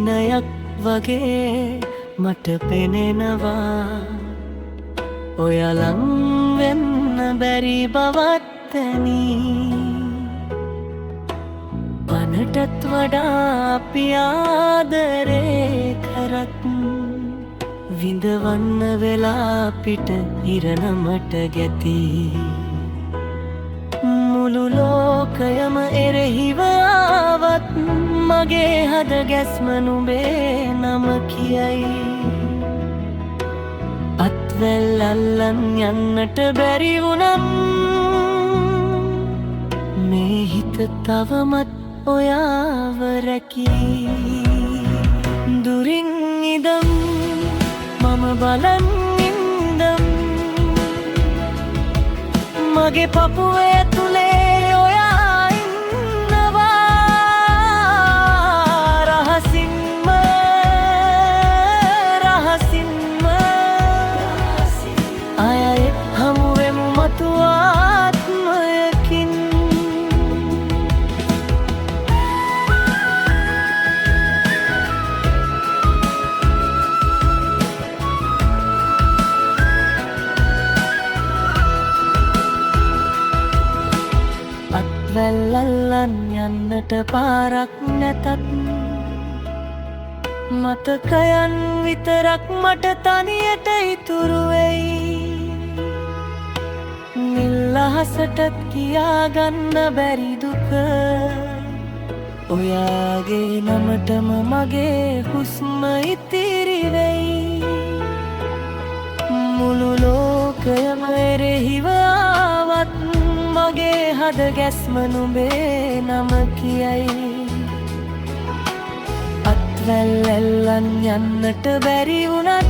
දිනයක් වගේ මට පෙනෙනවා ඔයලං වෙන්න බැරි බවත්තනී පනටත් වඩා අපි ආදරේ කරත් විඳවන්න වෙලා පිට ඉරණමට ගැති මුළු ලෝකයම එරෙහිව ආවත් මගේ හද ගැස්ම නුඹේ නම කියයි අත්වැල් අල්ලන් යන්නට බැරි වුණම් මේ හිත තවමත් ඔයාව රැකී දුරින් ඉදම් මම බලන් ඉඳම් මගේ පපුවේ තුලේ ඔයා ඉන්නවා රහසින්ම රහසින්ම අය හමුවෙමු මතු ආත්මයකින් අත්වැල් අල්ලන් යන්නට පාරක් නැතත් මතකයන් විතරක් මට තනියට ඉතුරු වෙයි නිල් අහසටත් කියාගන්න බැරි දුක ඔයාගේ නමටම මගේ හුස්ම ඉතිරි වෙයි මුළු ලෝකයම එරෙහිව ආවත් මගේ හද ගැස්ම නුඹේ නම කියයි අත්වැල් ඇල්ලන් යන්නට බැරි වුණත්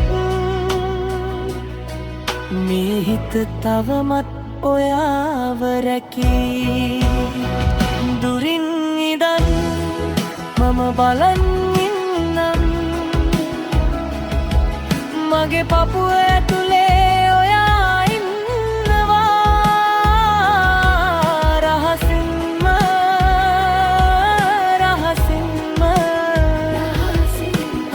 මේ හිත තවමත් ඔයාව රැකී දුරින් ඉදන් මම බලන් ඉන්නම් මගේ පපුව ඇතුලේ ඔයා ඉන්නවා රහසින්ම රහසින්ම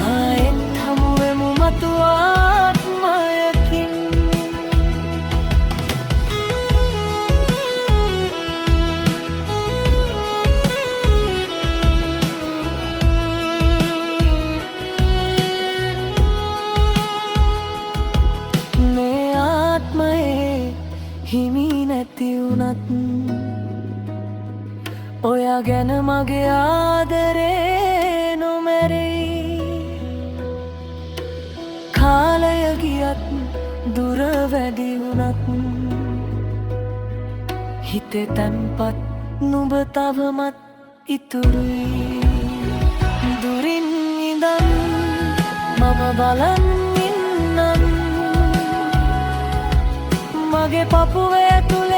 ආයෙත් හමුවෙමු මතු ආත්මයකින් මේ ආත්මයේ හිමි නැති වුණත් ඔයා ගැන මගේ ආදරේ නොමැරෙයි කාලය ගියත් දුර වැඩි වුණත් හිතේ තැන්පත් නුඹ තවමත් ඉතුරුයි දුරින් ඉඳන් මම බලන් ඉන්නම් මගේ පපුවේ තුල